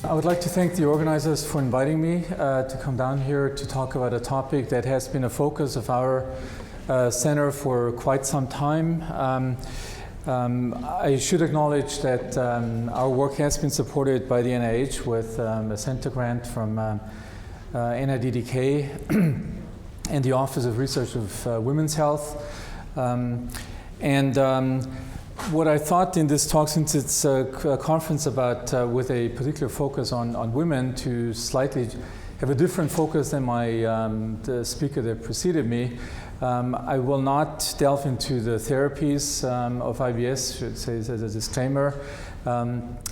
I would like to thank the organizers for inviting me to come down here to talk about a topic that has been a focus of our center for quite some time. I should acknowledge that our work has been supported by the NIH with a center grant from NIDDK and the Office of Research of Women's Health. What I thought in this talk, since it's a conference about with a particular focus on women, to slightly have a different focus than the speaker that preceded me. I will not delve into the therapies of IBS, should say as a disclaimer.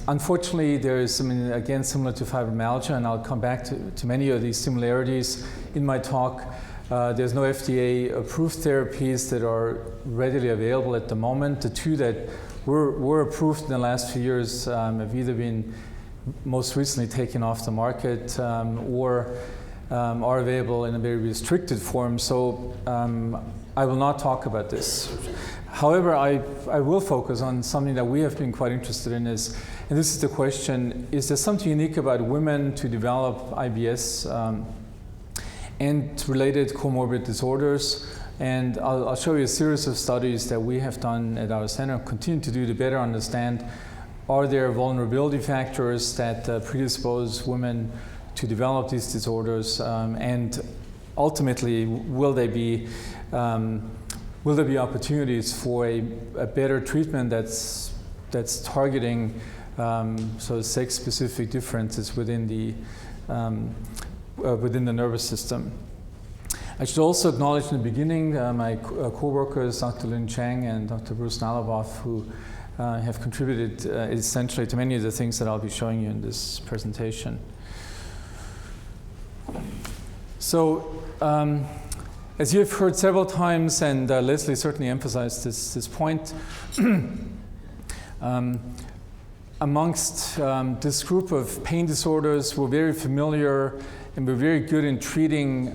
Unfortunately, there is something, again, similar to fibromyalgia, and I'll come back to many of these similarities in my talk. There's no FDA-approved therapies that are readily available at the moment. The two that were approved in the last few years have either been most recently taken off the market or are available in a very restricted form. So I will not talk about this. However, I will focus on something that we have been quite interested in, and this is the question: is there something unique about women to develop IBS and related comorbid disorders? And I'll show you a series of studies that we have done at our center, continue to do to better understand, are there vulnerability factors that predispose women to develop these disorders, and ultimately, will there be opportunities for a better treatment that's targeting sex-specific differences within the nervous system. I should also acknowledge in the beginning my co-workers, Dr. Lin Chang and Dr. Bruce Nalabov, who have contributed essentially to many of the things that I'll be showing you in this presentation. So, as you have heard several times, and Leslie certainly emphasized this point, amongst this group of pain disorders, we're very familiar and we're very good in treating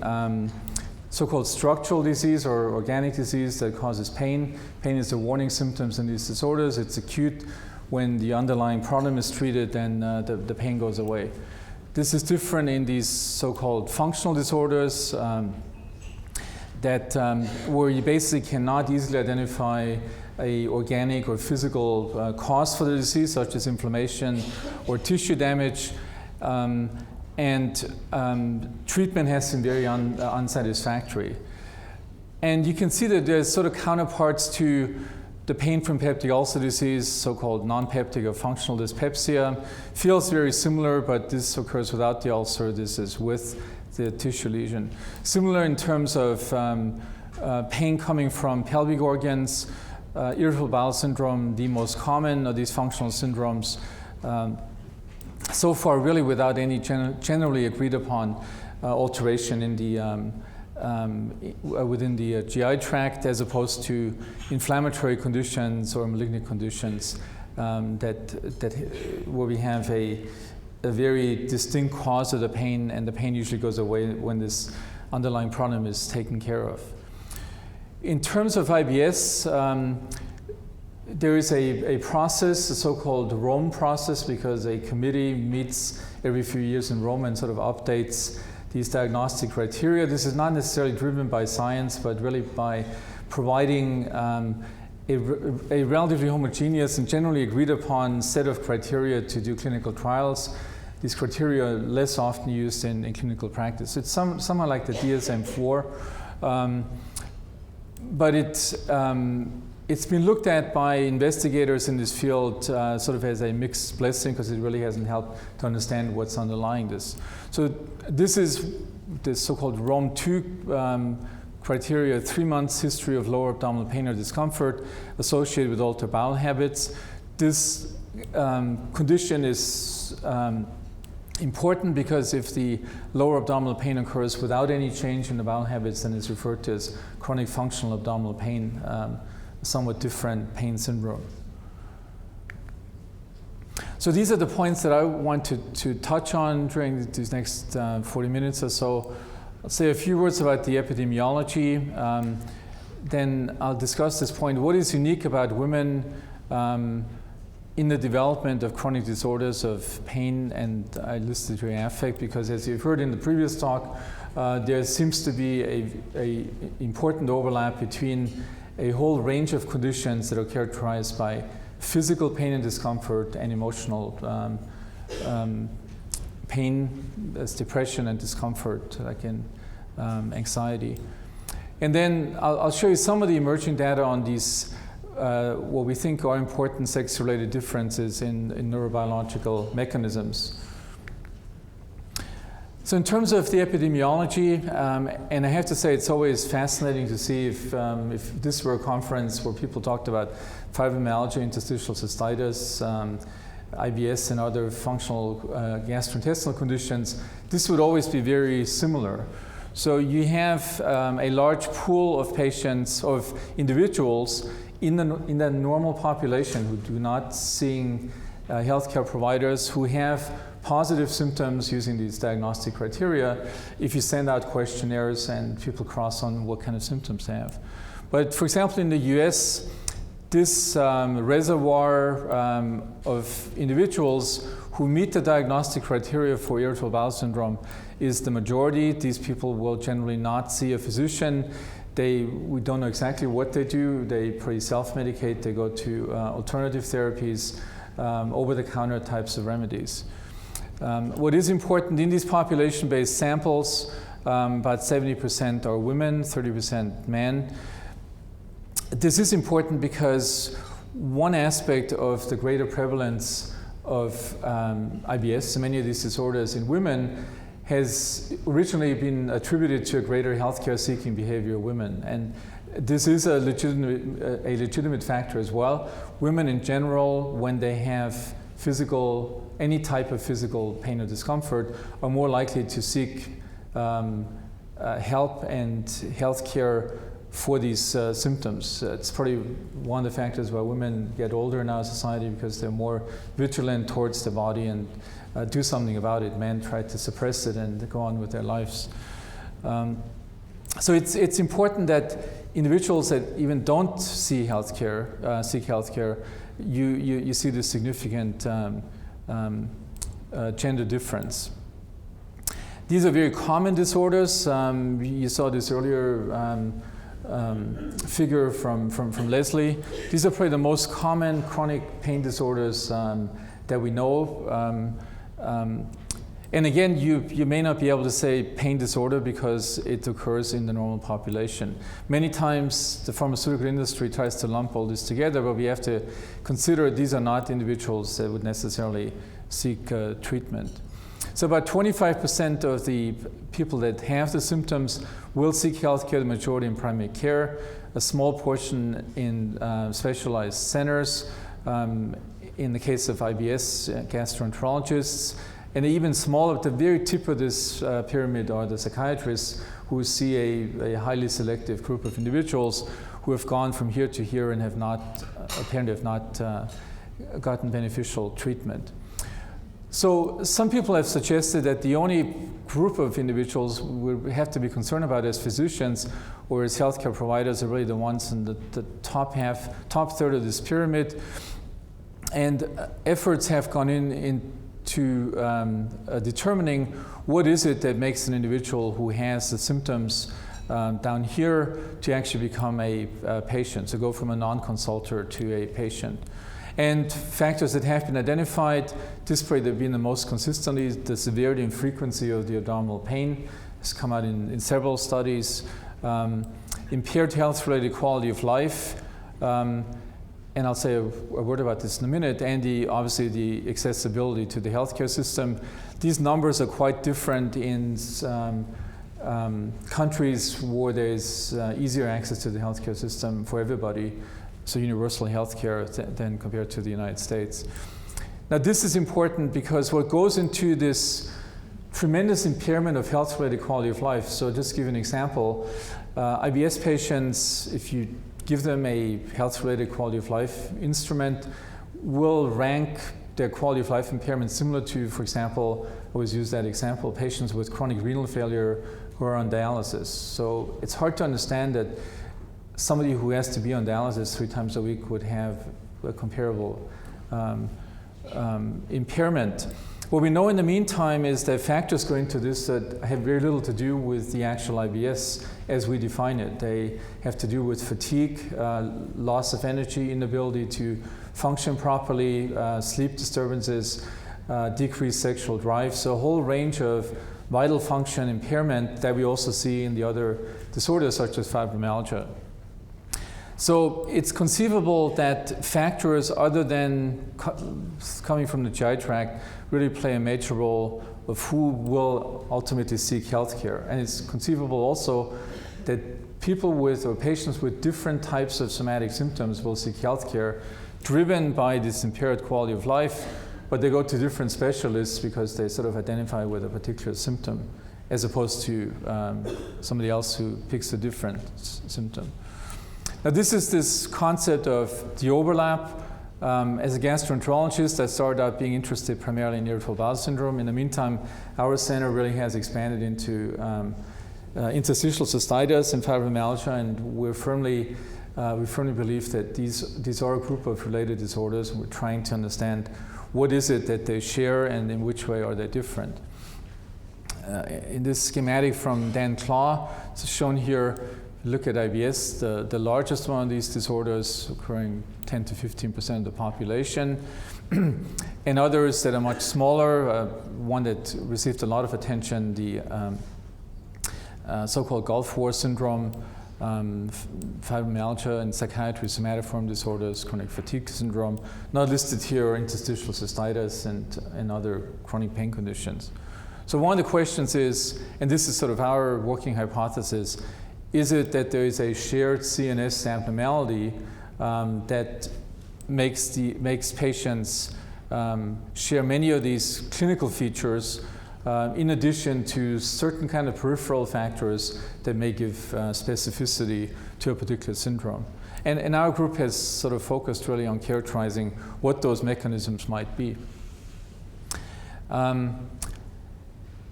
so-called structural disease or organic disease that causes pain. Pain is the warning symptoms in these disorders. It's acute. When the underlying problem is treated, then the pain goes away. This is different in these so-called functional disorders where you basically cannot easily identify a organic or physical cause for the disease, such as inflammation or tissue damage. Treatment has been very unsatisfactory. And you can see that there's sort of counterparts to the pain from peptic ulcer disease, so-called non-peptic or functional dyspepsia. Feels very similar, but this occurs without the ulcer. This is with the tissue lesion. Similar in terms of pain coming from pelvic organs, irritable bowel syndrome, the most common of these functional syndromes. So far, really without any generally agreed upon alteration in the within the GI tract, as opposed to inflammatory conditions or malignant conditions where we have a very distinct cause of the pain, and the pain usually goes away when this underlying problem is taken care of. In terms of IBS, there is a process, a so-called Rome process, because a committee meets every few years in Rome and sort of updates these diagnostic criteria. This is not necessarily driven by science, but really by providing a relatively homogeneous and generally agreed upon set of criteria to do clinical trials. These criteria are less often used in clinical practice. It's somewhat like the DSM-4, but it's been looked at by investigators in this field sort of as a mixed blessing, because it really hasn't helped to understand what's underlying this. So this is the so-called Rome 2 criteria: 3 months history of lower abdominal pain or discomfort associated with altered bowel habits. This condition is important because if the lower abdominal pain occurs without any change in the bowel habits, then it's referred to as chronic functional abdominal pain, a somewhat different pain syndrome. So these are the points that I want to touch on during these next 40 minutes or so. I'll say a few words about the epidemiology. Then I'll discuss this point: what is unique about women in the development of chronic disorders of pain, and I listed here affect because, as you've heard in the previous talk, there seems to be a important overlap between a whole range of conditions that are characterized by physical pain and discomfort and emotional pain, as depression and discomfort, like in anxiety. And then I'll show you some of the emerging data on these what we think are important sex-related differences in neurobiological mechanisms. So in terms of the epidemiology, and I have to say it's always fascinating to see if this were a conference where people talked about fibromyalgia, interstitial cystitis, IBS, and other functional gastrointestinal conditions, this would always be very similar. So you have a large pool of patients, of individuals in the normal population who do not see healthcare providers, who have positive symptoms using these diagnostic criteria if you send out questionnaires and people cross on what kind of symptoms they have. But for example, in the US, this reservoir of individuals who meet the diagnostic criteria for irritable bowel syndrome is the majority. These people will generally not see a physician. We don't know exactly what they do. They pretty self-medicate. They go to alternative therapies, over-the-counter types of remedies. What is important in these population-based samples, about 70% are women, 30% men. This is important because one aspect of the greater prevalence of IBS, so many of these disorders in women, has originally been attributed to a greater healthcare seeking behavior of women. And this is a legitimate factor as well. Women in general, when they have any type of physical pain or discomfort, are more likely to seek help and healthcare for these symptoms. It's probably one of the factors why women get older in our society, because they're more vigilant towards the body and do something about it. Men try to suppress it and go on with their lives. So it's important that individuals that even don't seek healthcare, you see the significant gender difference. These are very common disorders. You saw this earlier figure from Leslie. These are probably the most common chronic pain disorders that we know. And again, you may not be able to say pain disorder because it occurs in the normal population. Many times the pharmaceutical industry tries to lump all this together, but we have to consider these are not individuals that would necessarily seek treatment. So about 25% of the people that have the symptoms will seek healthcare, the majority in primary care, a small portion in specialized centers. In the case of IBS, gastroenterologists, and even smaller, at the very tip of this pyramid are the psychiatrists who see a highly selective group of individuals who have gone from here to here and apparently have not gotten beneficial treatment. So some people have suggested that the only group of individuals we have to be concerned about as physicians or as healthcare providers are really the ones in the top third of this pyramid. And efforts have gone into determining what is it that makes an individual who has the symptoms down here to actually become a patient, so go from a non-consulter to a patient. And factors that have been identified, this probably have been the most consistently, the severity and frequency of the abdominal pain has come out in several studies, impaired health-related quality of life, and I'll say a word about this in a minute, and obviously the accessibility to the healthcare system. These numbers are quite different in countries where there's easier access to the healthcare system for everybody, so universal healthcare than compared to the United States. Now this is important because what goes into this tremendous impairment of health-related quality of life, so just to give you an example, IBS patients, if you give them a health-related quality of life instrument, will rank their quality of life impairment similar to, for example, I always use that example, patients with chronic renal failure who are on dialysis. So it's hard to understand that somebody who has to be on dialysis 3 times a week would have a comparable impairment. What we know in the meantime is that factors go into this that have very little to do with the actual IBS as we define it. They have to do with fatigue, loss of energy, inability to function properly, sleep disturbances, decreased sexual drive. So a whole range of vital function impairment that we also see in the other disorders such as fibromyalgia. So it's conceivable that factors other than coming from the GI tract really play a major role of who will ultimately seek healthcare. And it's conceivable also that people with or patients with different types of somatic symptoms will seek healthcare driven by this impaired quality of life, but they go to different specialists because they sort of identify with a particular symptom as opposed to somebody else who picks a different symptom. Now this concept of the overlap. As a gastroenterologist, I started out being interested primarily in irritable bowel syndrome. In the meantime, our center really has expanded into interstitial cystitis and fibromyalgia, and we firmly believe that these are a group of related disorders. We're trying to understand what is it that they share and in which way are they different. In this schematic from Dan Claw, it's shown here. Look at IBS, the largest one of these disorders occurring 10 to 15% of the population, and others that are much smaller. One that received a lot of attention, the so-called Gulf War syndrome, fibromyalgia, and psychiatry somatoform disorders, chronic fatigue syndrome. Not listed here are interstitial cystitis and other chronic pain conditions. So one of the questions is, and this is sort of our working hypothesis, is it that there is a shared CNS abnormality that makes patients share many of these clinical features in addition to certain kind of peripheral factors that may give specificity to a particular syndrome? And our group has sort of focused really on characterizing what those mechanisms might be.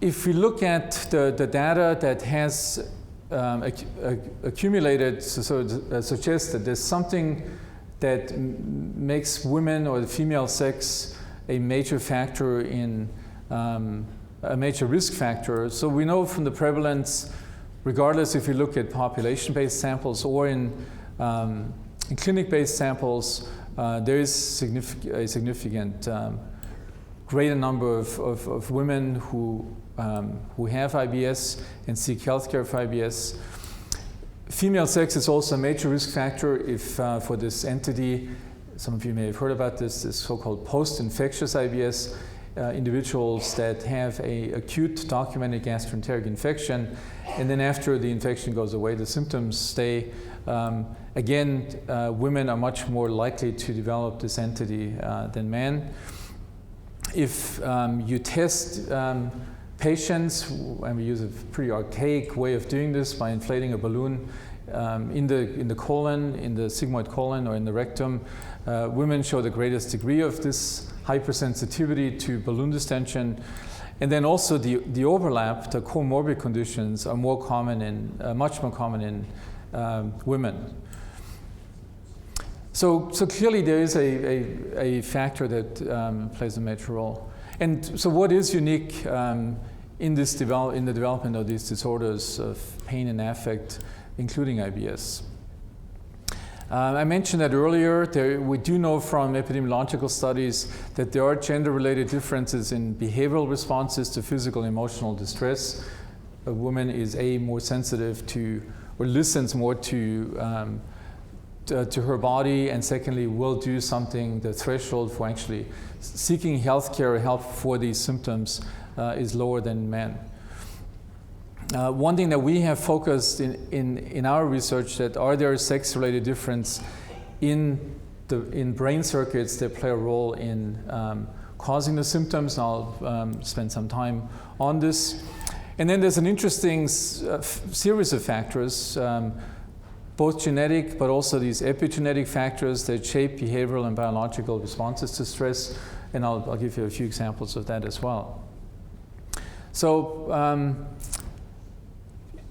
If we look at the data that has accumulated, suggests that there's something that makes women or the female sex a major factor in a major risk factor. So we know from the prevalence, regardless if you look at population-based samples or in clinic-based samples, there is a significant greater number of women who have IBS and seek healthcare for IBS. Female sex is also a major risk factor if for this entity. Some of you may have heard about this so-called post-infectious IBS, individuals that have a acute documented gastroenteric infection, and then after the infection goes away, the symptoms stay. Again, women are much more likely to develop this entity than men. If you test patients, and we use a pretty archaic way of doing this by inflating a balloon in the colon, in the sigmoid colon or in the rectum, women show the greatest degree of this hypersensitivity to balloon distension. And then also the overlap, the comorbid conditions are more common in, much more common in women. So clearly there is a factor that plays a major role. And so what is unique in the development of these disorders of pain and affect, including IBS? I mentioned that earlier. We do know from epidemiological studies that there are gender-related differences in behavioral responses to physical and emotional distress. A woman is more sensitive to, or listens more to her body, and secondly, will do something. The threshold for actually seeking healthcare or help for these symptoms is lower than men. One thing that we have focused in our research, that are there sex-related difference in brain circuits that play a role in causing the symptoms, and I'll spend some time on this. And then there's an interesting series of factors, both genetic, but also these epigenetic factors that shape behavioral and biological responses to stress, and I'll give you a few examples of that as well. So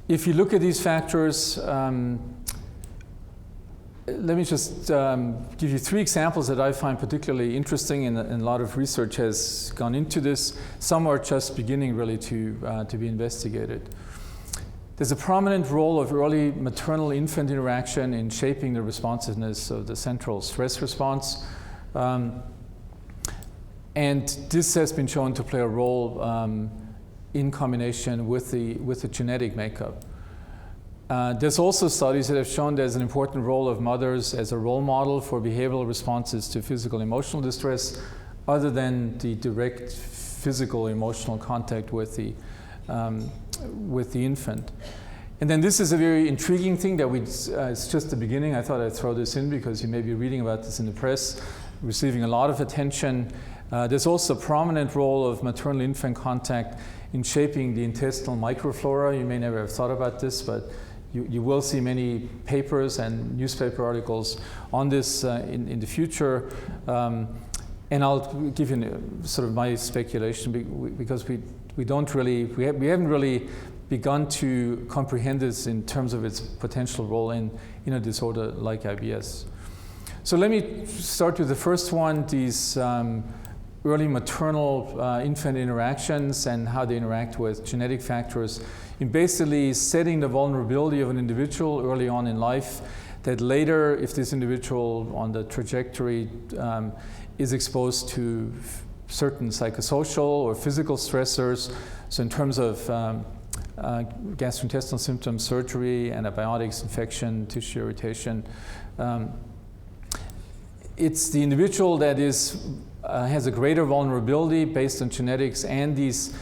if you look at these factors, let me just give you 3 examples that I find particularly interesting, and a lot of research has gone into this. Some are just beginning really to be investigated. There's a prominent role of early maternal-infant interaction in shaping the responsiveness of the central stress response. And this has been shown to play a role in combination with the genetic makeup. There's also studies that have shown there's an important role of mothers as a role model for behavioral responses to physical and emotional distress, other than the direct physical emotional contact with the infant. And then this is a very intriguing thing that it's just the beginning. I thought I'd throw this in because you may be reading about this in the press, receiving a lot of attention. There's also a prominent role of maternal-infant contact in shaping the intestinal microflora. You may never have thought about this, but you will see many papers and newspaper articles on this in the future. And I'll give you sort of my speculation, because we haven't really begun to comprehend this in terms of its potential role in a disorder like IBS. So let me start with the first one, these early maternal infant interactions and how they interact with genetic factors in basically setting the vulnerability of an individual early on in life, that later, if this individual on the trajectory is exposed to certain psychosocial or physical stressors, so in terms of gastrointestinal symptoms, surgery, antibiotics, infection, tissue irritation, it's the individual that has a greater vulnerability based on genetics and these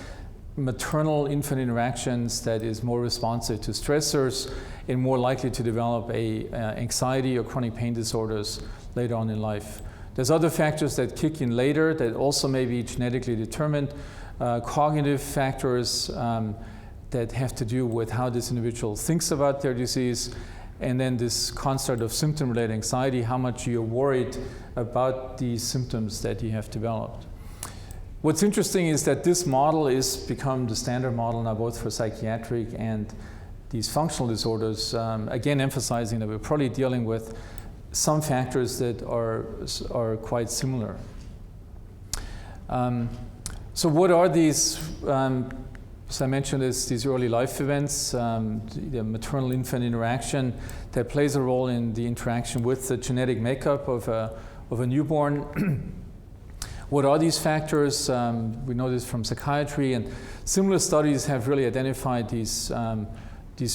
maternal-infant interactions that is more responsive to stressors and more likely to develop anxiety or chronic pain disorders later on in life. There's other factors that kick in later that also may be genetically determined, cognitive factors that have to do with how this individual thinks about their disease, and then this construct of symptom-related anxiety, how much you're worried about these symptoms that you have developed. What's interesting is that this model is become the standard model now both for psychiatric and these functional disorders, again emphasizing that we're probably dealing with some factors that are quite similar. So what are these, as I mentioned, these early life events, the maternal-infant interaction that plays a role in the interaction with the genetic makeup of a newborn. What are these factors? We know this from psychiatry, and similar studies have really identified these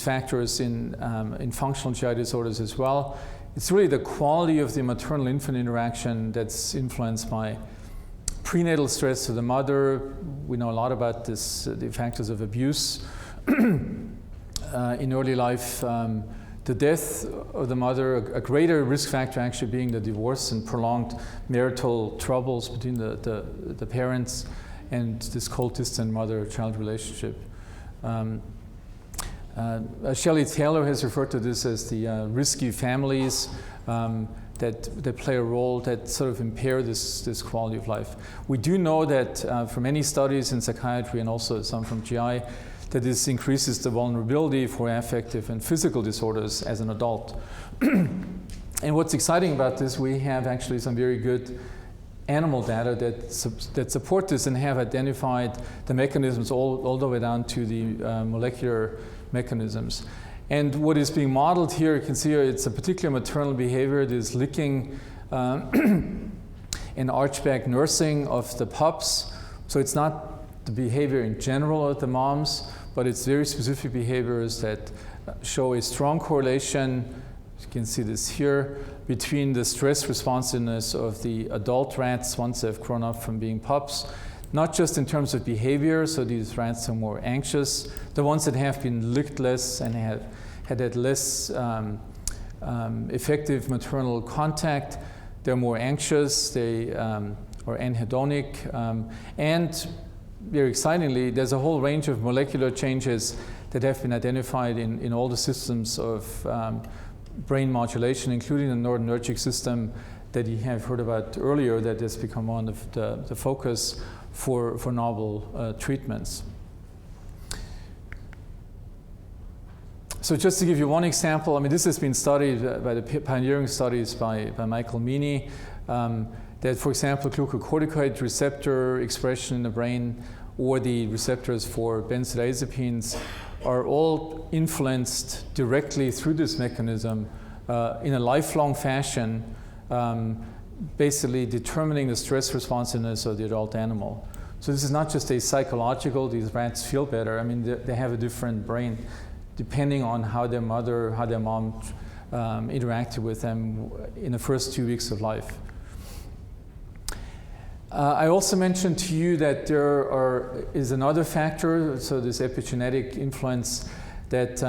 factors in functional GI disorders as well. It's really the quality of the maternal-infant interaction that's influenced by prenatal stress of the mother. We know a lot about this, the factors of abuse in early life. The death of the mother, a greater risk factor actually being the divorce and prolonged marital troubles between the parents and this cold, distant mother-child relationship. Shelley Taylor has referred to this as the risky families that play a role that sort of impair this quality of life. We do know that from many studies in psychiatry and also some from GI, that this increases the vulnerability for affective and physical disorders as an adult. And what's exciting about this, we have actually some very good animal data that support this and have identified the mechanisms all the way down to the molecular mechanisms. And what is being modeled here, you can see here, it's a particular maternal behavior. It is licking and archback nursing of the pups. So it's not the behavior in general of the moms, but it's very specific behaviors that show a strong correlation, you can see this here, between the stress responsiveness of the adult rats once they've grown up from being pups, not just in terms of behavior, so these rats are more anxious. The ones that have been licked less and had had less effective maternal contact, they're more anxious, they are anhedonic, and very excitingly, there's a whole range of molecular changes that have been identified in all the systems of brain modulation, including the noradrenergic system that you have heard about earlier, that has become one of the focus for novel treatments. So just to give you one example, I mean, this has been studied by the pioneering studies by Michael Meany, that, for example, glucocorticoid receptor expression in the brain or the receptors for benzodiazepines are all influenced directly through this mechanism in a lifelong fashion, basically determining the stress responsiveness of the adult animal. So this is not just a psychological, these rats feel better. I mean, they have a different brain depending on how their mother, how their mom interacted with them in the first 2 weeks of life. I also mentioned to you that there is another factor, so this epigenetic influence, that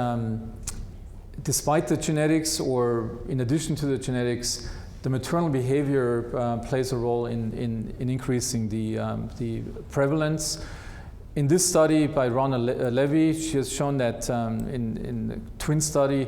despite the genetics or in addition to the genetics, the maternal behavior plays a role in increasing the prevalence. In this study by Ronna Levy, she has shown that in the twin study,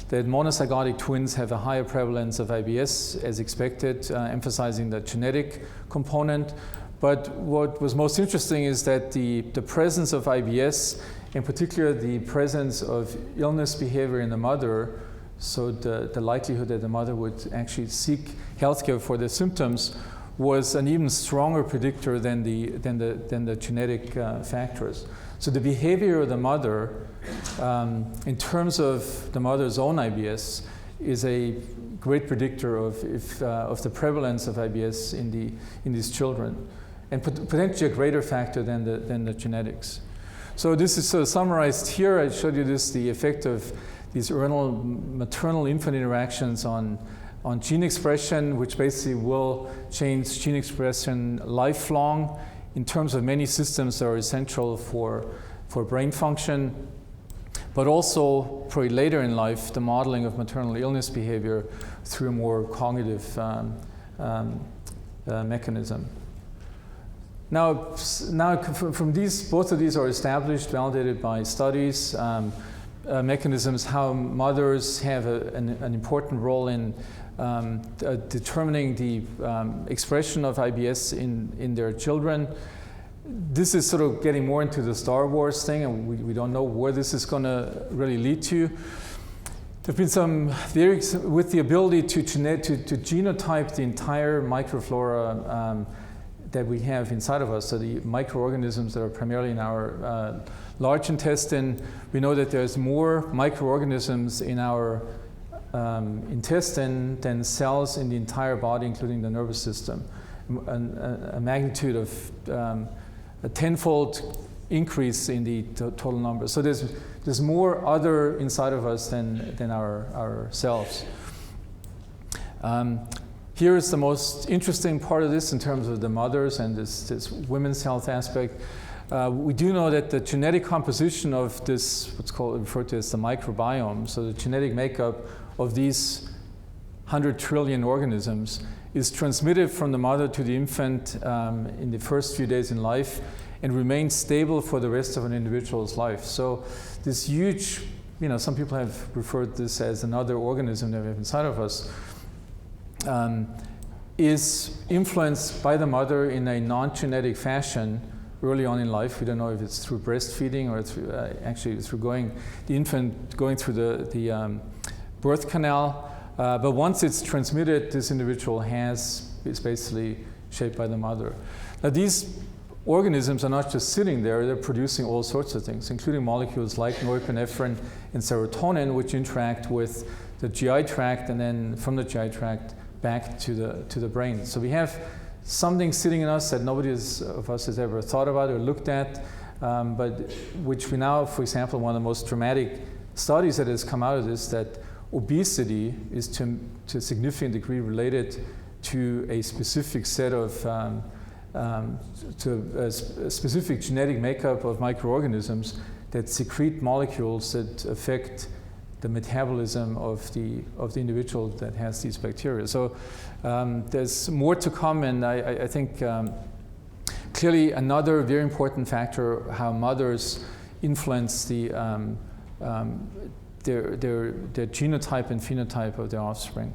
that monozygotic twins have a higher prevalence of IBS as expected, emphasizing the genetic component. But what was most interesting is that the presence of IBS, in particular the presence of illness behavior in the mother, so the likelihood that the mother would actually seek healthcare for the symptoms, was an even stronger predictor than the genetic factors. So the behavior of the mother, in terms of the mother's own IBS, is a great predictor of the prevalence of IBS in these children, and potentially a greater factor than the genetics. So this is sort of summarized here. I showed you the effect of these maternal-infant interactions on gene expression, which basically will change gene expression lifelong in terms of many systems that are essential for brain function, but also probably later in life, the modeling of maternal illness behavior through a more cognitive mechanism. Now from these, both of these are established, validated by studies, mechanisms how mothers have an important role in determining the expression of IBS in their children. This is sort of getting more into the Star Wars thing, and we don't know where this is going to really lead to. There have been some theories with the ability to genotype the entire microflora that we have inside of us, so the microorganisms that are primarily in our large intestine. We know that there's more microorganisms in our intestine than cells in the entire body, including the nervous system. A magnitude of a tenfold increase in the total number. So there's more other inside of us than our cells. Here is the most interesting part of this in terms of the mothers and this women's health aspect. We do know that the genetic composition of this, what's referred to as the microbiome, so the genetic makeup of these 100 trillion organisms, is transmitted from the mother to the infant in the first few days in life and remains stable for the rest of an individual's life. So this huge, some people have referred this as another organism that we have inside of us, is influenced by the mother in a non-genetic fashion early on in life. We don't know if it's through breastfeeding or through, actually through the infant going through the birth canal. But once it's transmitted, this individual is basically shaped by the mother. Now these organisms are not just sitting there, they're producing all sorts of things, including molecules like norepinephrine and serotonin, which interact with the GI tract and then from the GI tract back to the brain. So we have something sitting in us that nobody of us has ever thought about or looked at, but which we now, for example, one of the most dramatic studies that has come out of this, that obesity is to a significant degree related to a specific set of, to a specific genetic makeup of microorganisms that secrete molecules that affect the metabolism of the individual that has these bacteria. So there's more to come, and I think clearly another very important factor how mothers influence their genotype and phenotype of their offspring.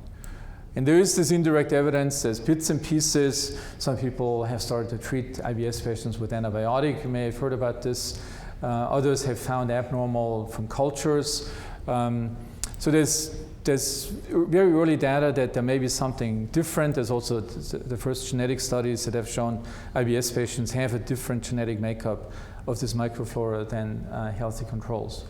And there is this indirect evidence, there's bits and pieces. Some people have started to treat IBS patients with antibiotic. You may have heard about this. Others have found abnormal from cultures. So there's very early data that there may be something different. There's also the first genetic studies that have shown IBS patients have a different genetic makeup of this microflora than healthy controls.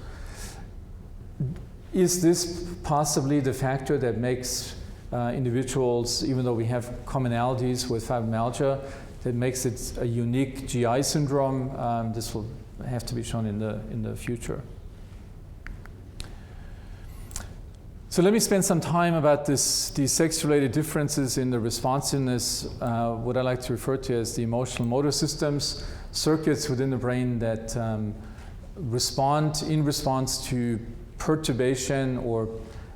Is this possibly the factor that makes individuals, even though we have commonalities with fibromyalgia, that makes it a unique GI syndrome? This will have to be shown in the future. So let me spend some time about these sex-related differences in the responsiveness, what I like to refer to as the emotional motor systems, circuits within the brain that respond in response to perturbation or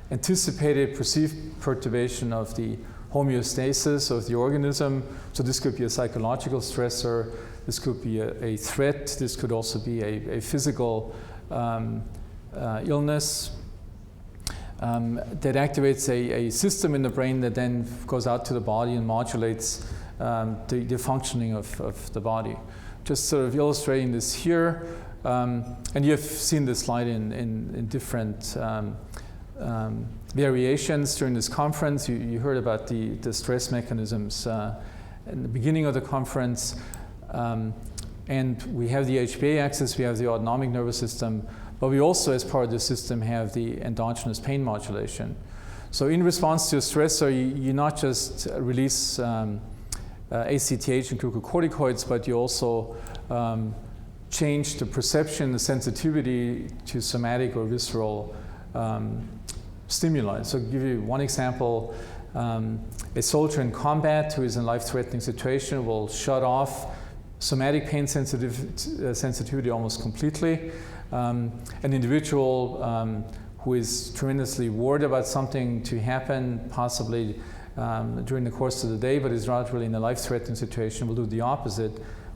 anticipated perceived perturbation of the homeostasis of the organism. So this could be a psychological stressor, this could be a threat, this could also be a physical illness. That activates a system in the brain that then goes out to the body and modulates the functioning of the body. Just sort of illustrating this here, and you've seen this slide in different variations during this conference. You heard about the stress mechanisms in the beginning of the conference, and we have the HPA axis, we have the autonomic nervous system, but we also, as part of the system, have the endogenous pain modulation. So in response to a stressor, you not just release ACTH and glucocorticoids, but you also change the perception, the sensitivity to somatic or visceral stimuli. So I'll give you one example. A soldier in combat who is in a life-threatening situation will shut off somatic pain sensitivity almost completely. An individual who is tremendously worried about something to happen, possibly during the course of the day, but is not really in a life-threatening situation, will do the opposite,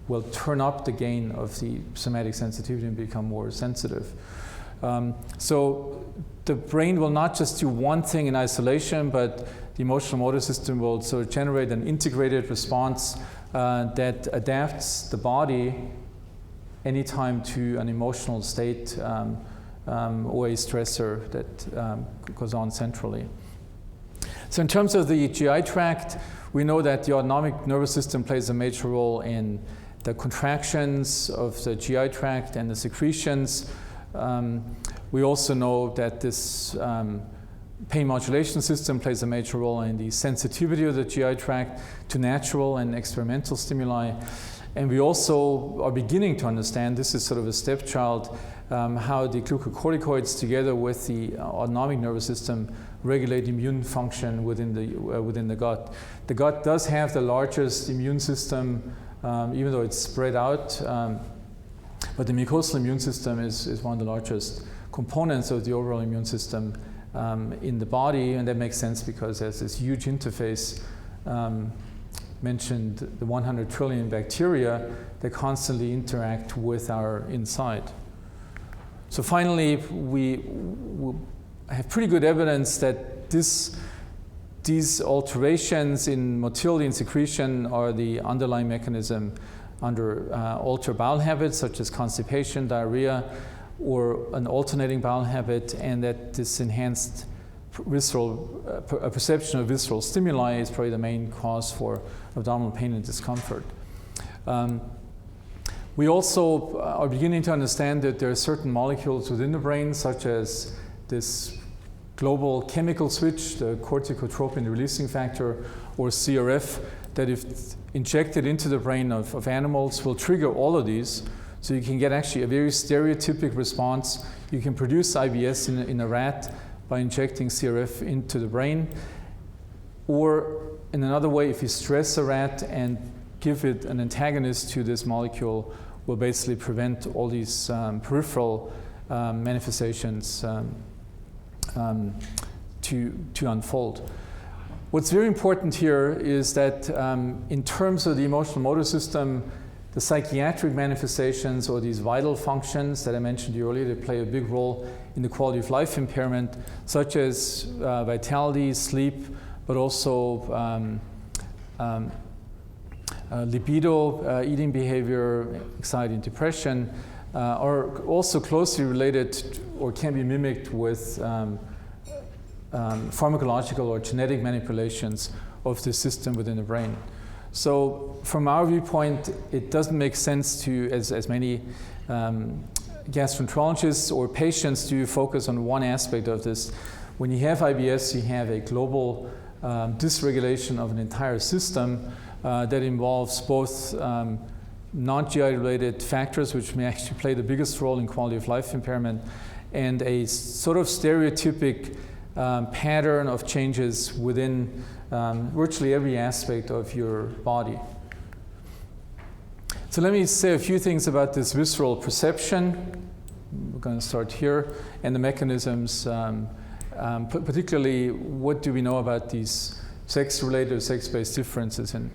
will turn up the gain of the somatic sensitivity and become more sensitive. So the brain will not just do one thing in isolation, but the emotional motor system will sort of generate an integrated response that adapts the body anytime to an emotional state or a stressor that goes on centrally. So in terms of the GI tract, we know that the autonomic nervous system plays a major role in the contractions of the GI tract and the secretions. We also know that this pain modulation system plays a major role in the sensitivity of the GI tract to natural and experimental stimuli. And we also are beginning to understand, this is sort of a stepchild, how the glucocorticoids together with the autonomic nervous system regulate immune function within the gut. The gut does have the largest immune system, even though it's spread out, but the mucosal immune system is one of the largest components of the overall immune system in the body, and that makes sense because there's this huge interface. Mentioned the 100 trillion bacteria that constantly interact with our inside. So finally, we have pretty good evidence that these alterations in motility and secretion are the underlying mechanism under altered bowel habits such as constipation, diarrhea, or an alternating bowel habit, and that this enhanced visceral perception of visceral stimuli is probably the main cause for abdominal pain and discomfort. We also are beginning to understand that there are certain molecules within the brain, such as this global chemical switch, the corticotropin releasing factor, or CRF, that if injected into the brain of animals will trigger all of these. So you can get actually a very stereotypic response. You can produce IBS in a rat by injecting CRF into the brain. Or in another way, if you stress a rat and give it an antagonist to this molecule, will basically prevent all these peripheral manifestations to unfold. What's very important here is that in terms of the emotional motor system, the psychiatric manifestations or these vital functions that I mentioned earlier, they play a big role in the quality of life impairment, such as vitality, sleep, but also libido, eating behavior, anxiety and depression, are also closely related or can be mimicked with pharmacological or genetic manipulations of the system within the brain. So from our viewpoint, it doesn't make sense to, as many gastroenterologists or patients do, focus on one aspect of this. When you have IBS, you have a global dysregulation of an entire system that involves both non-GI related factors, which may actually play the biggest role in quality of life impairment, and a sort of stereotypic pattern of changes within virtually every aspect of your body. So let me say a few things about this visceral perception. We're going to start here, and the mechanisms, particularly what do we know about these sex-related or sex-based differences. And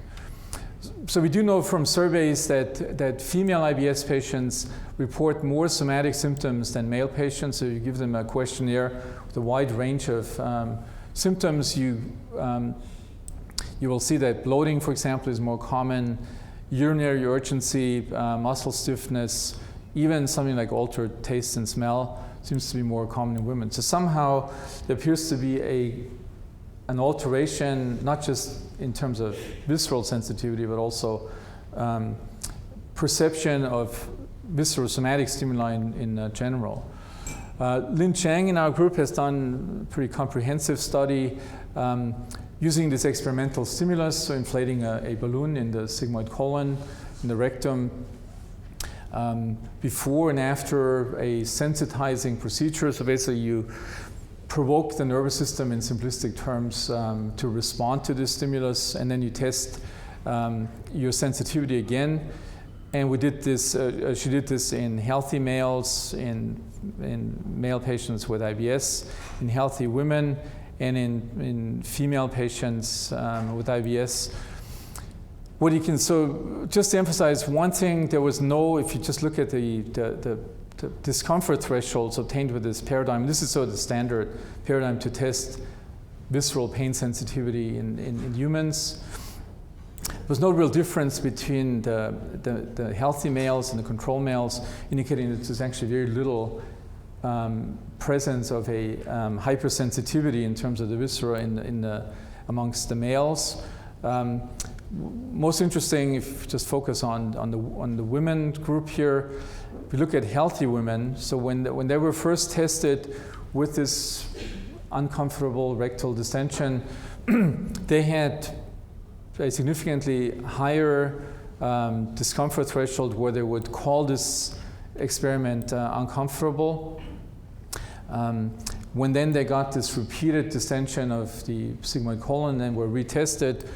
so we do know from surveys that female IBS patients report more somatic symptoms than male patients. So you give them a questionnaire with a wide range of symptoms. You will see that bloating, for example, is more common, urinary urgency, muscle stiffness, even something like altered taste and smell seems to be more common in women. So somehow there appears to be an alteration, not just in terms of visceral sensitivity, but also perception of visceral somatic stimuli in general. Lin Chang in our group has done a pretty comprehensive study using this experimental stimulus, so inflating a balloon in the sigmoid colon, in the rectum, before and after a sensitizing procedure. So basically you provoke the nervous system in simplistic terms to respond to this stimulus, and then you test your sensitivity again. And we did this, she did this in healthy males, in male patients with IBS, in healthy women, and in female patients with IBS. What you can, so just to emphasize one thing, there was no, if you just look at the discomfort thresholds obtained with this paradigm, this is sort of the standard paradigm to test visceral pain sensitivity in humans. There was no real difference between the healthy males and the control males, indicating that there's actually very little presence of a hypersensitivity in terms of the viscera amongst the males. Most interesting, if you just focus on the women group here, if you look at healthy women, so when they were first tested with this uncomfortable rectal distension, they had a significantly higher discomfort threshold where they would call this experiment uncomfortable. When then they got this repeated distension of the sigmoid colon and were retested,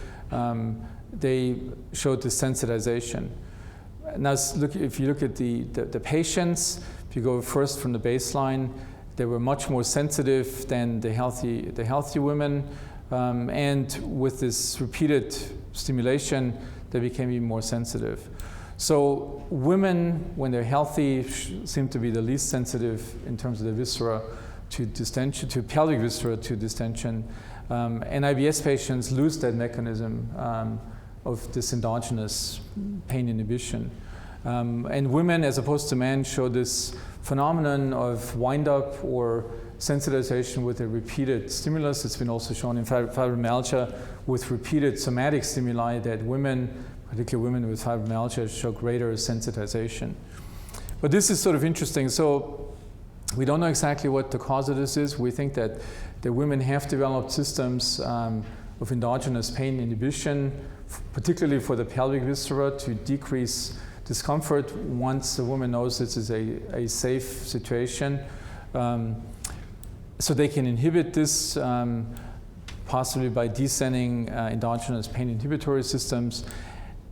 they showed this sensitization. Now, if you look at the patients, if you go first from the baseline, they were much more sensitive than the healthy women, and with this repeated stimulation, they became even more sensitive. So women, when they're healthy, seem to be the least sensitive in terms of the viscera to distension, to pelvic viscera to distension. And IBS patients lose that mechanism of this endogenous pain inhibition. And women, as opposed to men, show this phenomenon of wind-up or sensitization with a repeated stimulus. It's been also shown in fibromyalgia with repeated somatic stimuli that women, particularly women with fibromyalgia, show greater sensitization. But this is sort of interesting. So we don't know exactly what the cause of this is. We think that the women have developed systems of endogenous pain inhibition, particularly for the pelvic viscera, to decrease discomfort once the woman knows this is a safe situation. So they can inhibit this, possibly by descending endogenous pain inhibitory systems.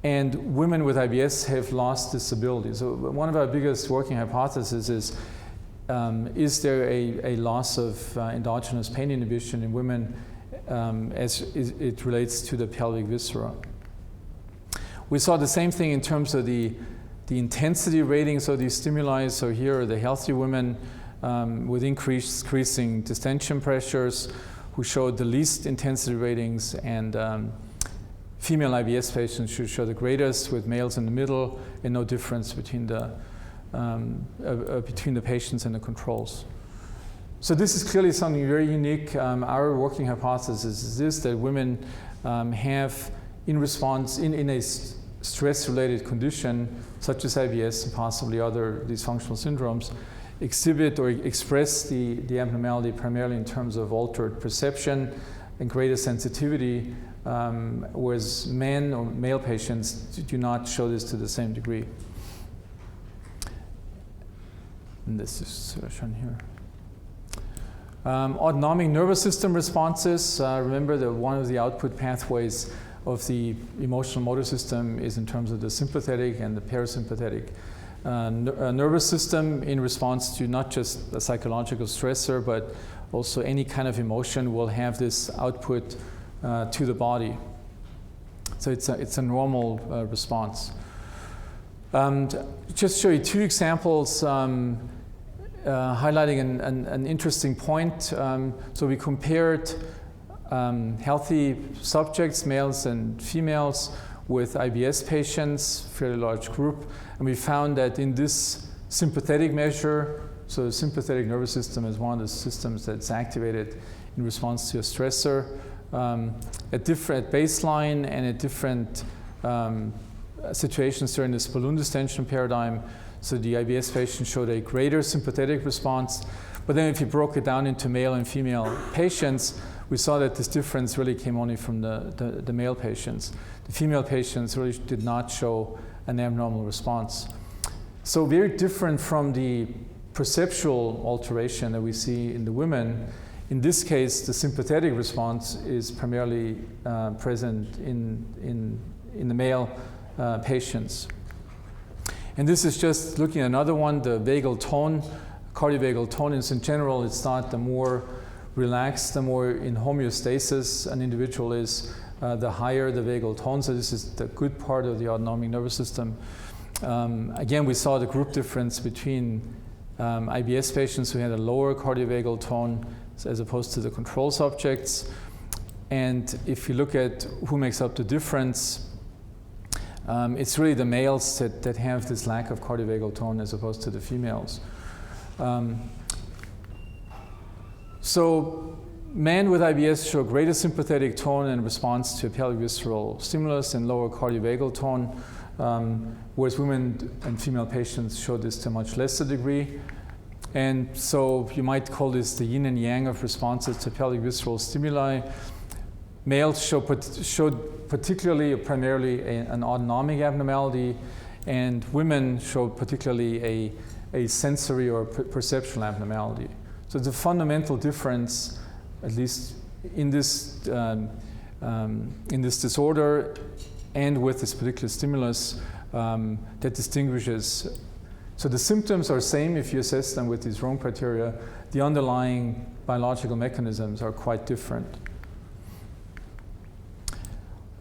And women with IBS have lost this ability. So one of our biggest working hypotheses is there a loss of endogenous pain inhibition in women as it relates to the pelvic viscera? We saw the same thing in terms of the intensity ratings of these stimuli. So here are the healthy women with increasing distension pressures who showed the least intensity ratings, and female IBS patients should show the greatest, with males in the middle, and no difference between the between the patients and the controls. So this is clearly something very unique. Our working hypothesis is this, that women have, in response, in a stress-related condition, such as IBS and possibly other dysfunctional syndromes, exhibit or express the abnormality primarily in terms of altered perception and greater sensitivity, whereas men or male patients do not show this to the same degree. And this is shown here. Autonomic nervous system responses. Remember that one of the output pathways of the emotional motor system is in terms of the sympathetic and the parasympathetic nervous system, in response to not just a psychological stressor, but also any kind of emotion will have this output to the body. So it's a normal response. Just show you two examples highlighting an interesting point. So we compared healthy subjects, males and females, with IBS patients, fairly large group, and we found that in this sympathetic measure, so the sympathetic nervous system is one of the systems that's activated in response to a stressor, at baseline and at different situations during this balloon distension paradigm. So the IBS patient showed a greater sympathetic response, but then if you broke it down into male and female patients, we saw that this difference really came only from the male patients. The female patients really did not show an abnormal response. So very different from the perceptual alteration that we see in the women. In this case, the sympathetic response is primarily present in the male patients. And this is just looking at another one, the vagal tone, cardiovagal tone. In general, it's not the more relaxed, the more in homeostasis an individual is, the higher the vagal tone. So this is the good part of the autonomic nervous system. Again, we saw the group difference between IBS patients who had a lower cardiovagal tone as opposed to the control subjects. And if you look at who makes up the difference, it's really the males that have this lack of cardiovagal tone as opposed to the females. So men with IBS show greater sympathetic tone in response to pelvic visceral stimulus and lower cardiovagal tone, whereas women and female patients show this to a much lesser degree. And so you might call this the yin and yang of responses to pelvic visceral stimuli. Males showed particularly or primarily an autonomic abnormality, and women showed particularly a sensory or perceptual abnormality. So the fundamental difference, at least in this disorder and with this particular stimulus, that distinguishes. So the symptoms are same if you assess them with these Rome criteria. The underlying biological mechanisms are quite different.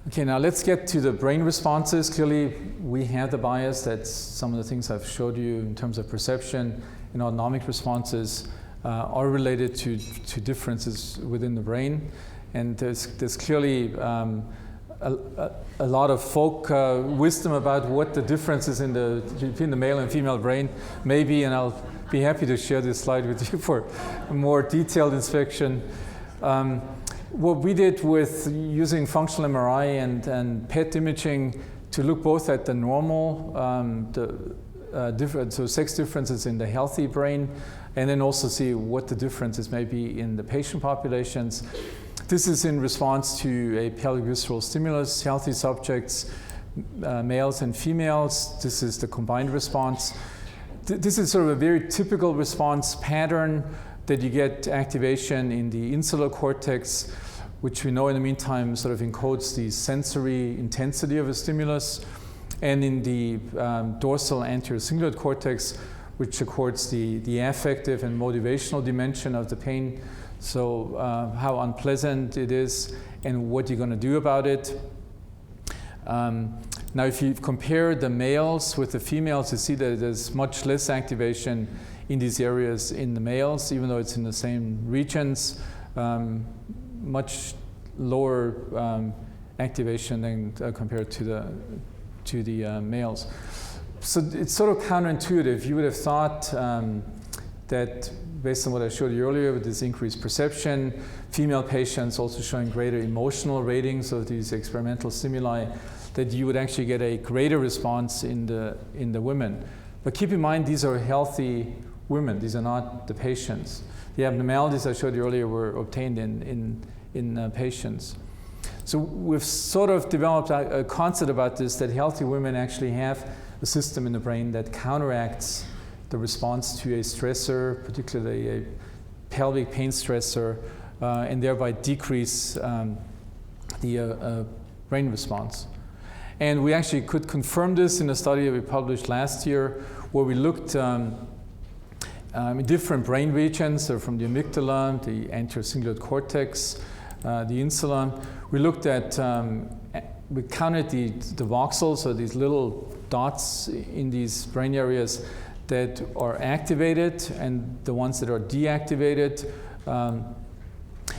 Okay, now let's get to the brain responses. Clearly, we have the bias. That's some of the things I've showed you in terms of perception and autonomic responses are related to differences within the brain. And there's clearly a lot of folk wisdom about what the differences between the male and female brain may be, and I'll be happy to share this slide with you for a more detailed inspection. What we did with using functional MRI and PET imaging to look both at the normal, so sex differences in the healthy brain, and then also see what the differences may be in the patient populations. This is in response to a pelvic visceral stimulus, healthy subjects, males and females. This is the combined response. This is sort of a very typical response pattern that you get activation in the insular cortex, which we know in the meantime sort of encodes the sensory intensity of a stimulus, and in the dorsal anterior cingulate cortex, which accords the affective and motivational dimension of the pain. So how unpleasant it is and what you're going to do about it. Now, if you compare the males with the females, you see that there's much less activation in these areas in the males, even though it's in the same regions, much lower activation than compared to the males. So it's sort of counterintuitive. You would have thought that based on what I showed you earlier with this increased perception, female patients also showing greater emotional ratings of these experimental stimuli, that you would actually get a greater response in the women. But keep in mind, these are healthy women. These are not the patients. The abnormalities I showed you earlier were obtained in patients. So we've sort of developed a concept about this, that healthy women actually have a system in the brain that counteracts the response to a stressor, particularly a pelvic pain stressor, and thereby decrease the brain response. And we actually could confirm this in a study that we published last year, where we looked in different brain regions, so from the amygdala, the anterior cingulate cortex, the insula. We looked at, we counted the voxels, so these little dots in these brain areas that are activated and the ones that are deactivated. And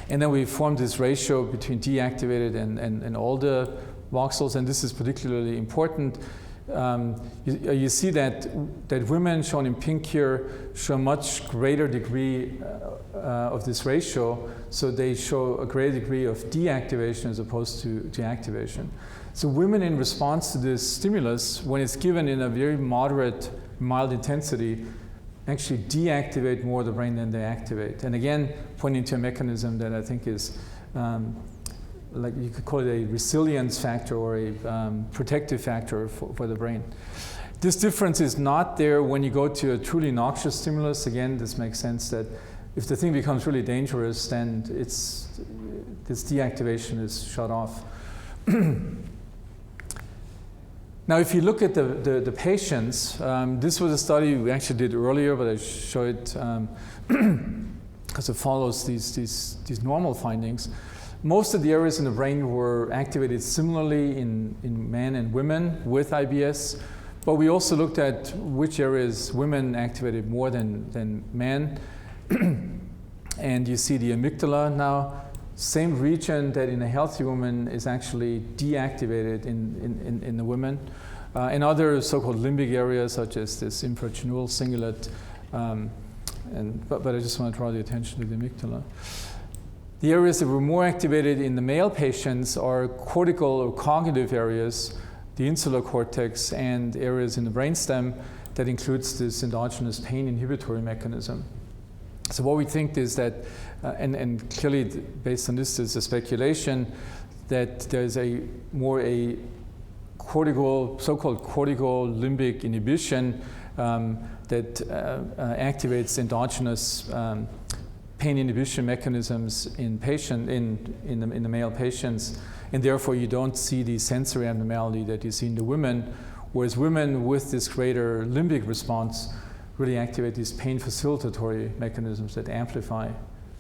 then we formed this ratio between deactivated and all the voxels, and this is particularly important. You see that women shown in pink here show a much greater degree of this ratio, so they show a greater degree of deactivation as opposed to activation. So women in response to this stimulus, when it's given in a very moderate, mild intensity, actually deactivate more of the brain than they activate. And again, pointing to a mechanism that I think is like you could call it a resilience factor or a protective factor for the brain. This difference is not there when you go to a truly noxious stimulus. Again, this makes sense that if the thing becomes really dangerous, then this deactivation is shut off. Now, if you look at the patients, this was a study we actually did earlier, but I show it because it follows these normal findings. Most of the areas in the brain were activated similarly in men and women with IBS, but we also looked at which areas women activated more than men. And you see the amygdala now, same region that in a healthy woman is actually deactivated in the women. And other so-called limbic areas such as this infracranial cingulate, but I just want to draw the attention to the amygdala. The areas that were more activated in the male patients are cortical or cognitive areas, the insular cortex, and areas in the brainstem that includes this endogenous pain inhibitory mechanism. So what we think is that, and clearly based on this, there's a speculation that there's a cortical, so-called cortical limbic inhibition that activates endogenous pain inhibition mechanisms in the male patients, and therefore you don't see the sensory abnormality that you see in the women, whereas women with this greater limbic response really activate these pain facilitatory mechanisms that amplify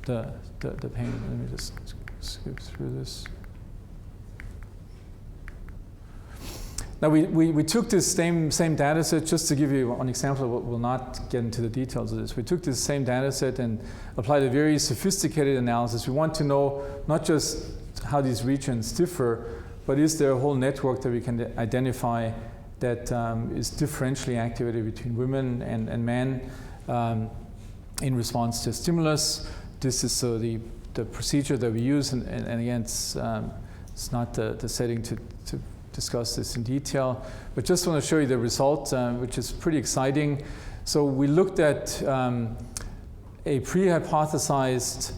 the pain. Let me just skip through this. Now we took this same data set, just to give you an example, we'll not get into the details of this. We took this same data set and applied a very sophisticated analysis. We want to know not just how these regions differ, but is there a whole network that we can identify that is differentially activated between women and men in response to stimulus. This is so the procedure that we use, and again, it's not the setting to discuss this in detail, but just want to show you the result, which is pretty exciting. So we looked at a pre-hypothesized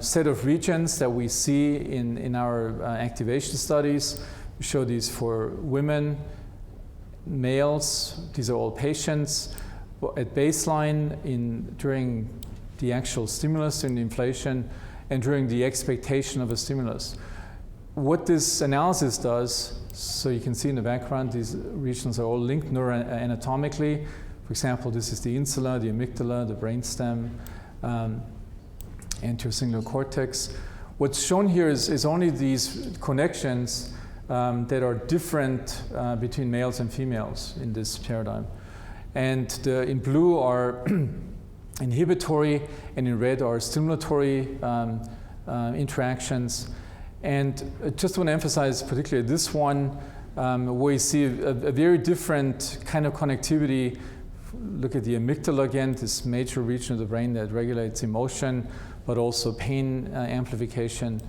set of regions that we see in our activation studies. We show these for women, males, these are all patients. At baseline, during the actual stimulus, during the inflation, and during the expectation of a stimulus. What this analysis does, so you can see in the background, these regions are all linked neuroanatomically. For example, this is the insula, the amygdala, the brainstem, anterior cingulate cortex. What's shown here is only these connections that are different between males and females in this paradigm. And in blue are inhibitory, and in red are stimulatory interactions. And I just want to emphasize particularly this one, where you see a very different kind of connectivity. Look at the amygdala again, this major region of the brain that regulates emotion, but also pain amplification.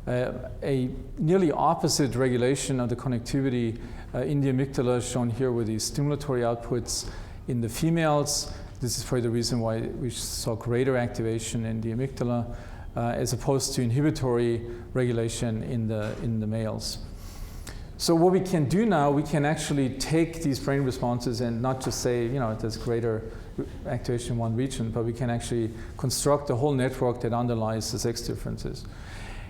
A nearly opposite regulation of the connectivity in the amygdala, shown here with these stimulatory outputs in the females. This is probably the reason why we saw greater activation in the amygdala, as opposed to inhibitory regulation in the males. So what we can do now, we can actually take these brain responses and not just say, there's greater activation in one region, but we can actually construct a whole network that underlies the sex differences.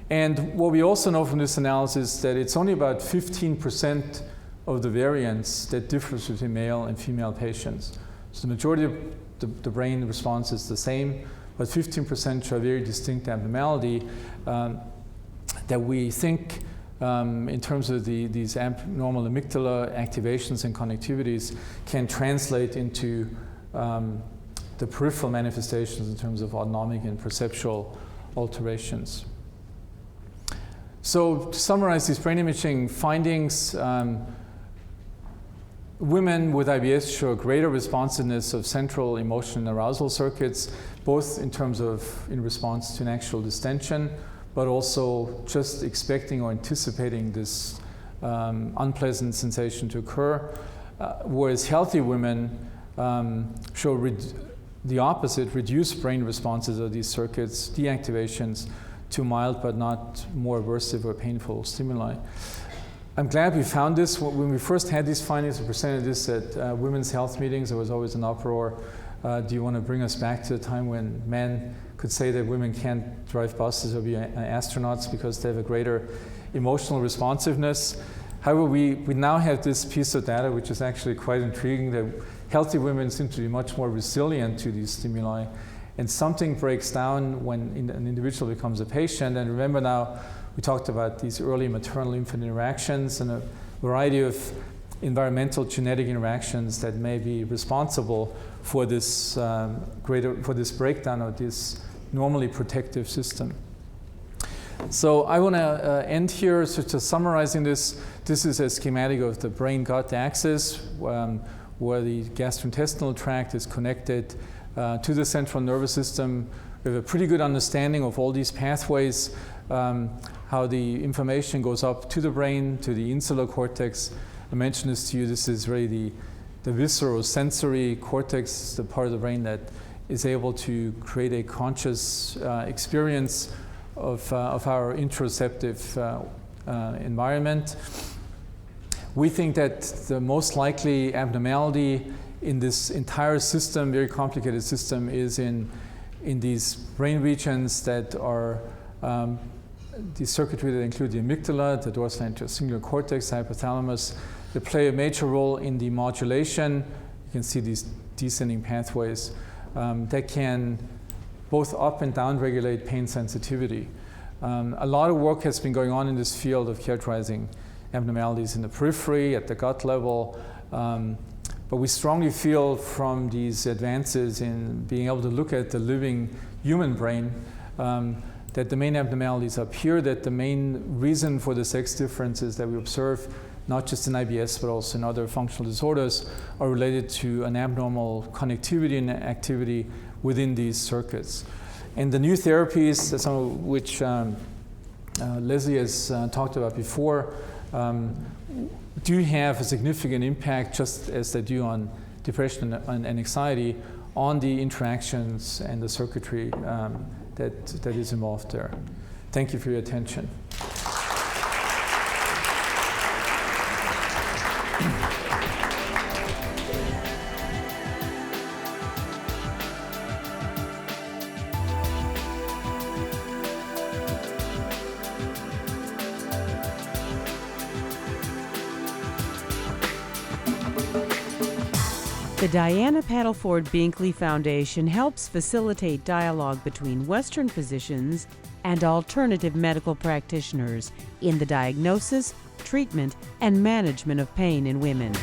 And what we also know from this analysis is that it's only about 15% of the variance that differs between male and female patients. So the majority of the brain response is the same, but 15% show a very distinct abnormality that we think in terms of these abnormal amygdala activations and connectivities can translate into the peripheral manifestations in terms of autonomic and perceptual alterations. So to summarize these brain imaging findings, women with IBS show greater responsiveness of central emotion and arousal circuits, both in response to an actual distension, but also just expecting or anticipating this unpleasant sensation to occur, whereas healthy women show the opposite, reduced brain responses of these circuits, deactivations, to mild but not more aversive or painful stimuli. I'm glad we found this. When we first had these findings, we presented this at women's health meetings. There was always an uproar. Do you want to bring us back to the time when men could say that women can't drive buses or be astronauts because they have a greater emotional responsiveness? However, we now have this piece of data which is actually quite intriguing, that healthy women seem to be much more resilient to these stimuli. And something breaks down when an individual becomes a patient. And remember now, we talked about these early maternal-infant interactions and a variety of environmental genetic interactions that may be responsible for this breakdown of this normally protective system. So I want to end here. So just summarizing this is a schematic of the brain-gut axis, where the gastrointestinal tract is connected to the central nervous system. We have a pretty good understanding of all these pathways, how the information goes up to the brain, to the insular cortex. I mentioned this to you. This is really the visceral sensory cortex, the part of the brain that is able to create a conscious experience of our interoceptive environment. We think that the most likely abnormality in this entire system, very complicated system, is in these brain regions that are the circuitry that include the amygdala, the dorsal anterior cingulate cortex, hypothalamus. They play a major role in the modulation. You can see these descending pathways that can both up and down regulate pain sensitivity. A lot of work has been going on in this field of characterizing abnormalities in the periphery, at the gut level, but we strongly feel from these advances in being able to look at the living human brain that the main abnormalities up here, that the main reason for the sex differences that we observe, not just in IBS but also in other functional disorders, are related to an abnormal connectivity and activity within these circuits. And the new therapies, some of which Leslie has talked about before, do have a significant impact, just as they do on depression and anxiety, on the interactions and the circuitry that is involved there. Thank you for your attention. The Diana Padelford Binkley Foundation helps facilitate dialogue between Western physicians and alternative medical practitioners in the diagnosis, treatment, and management of pain in women.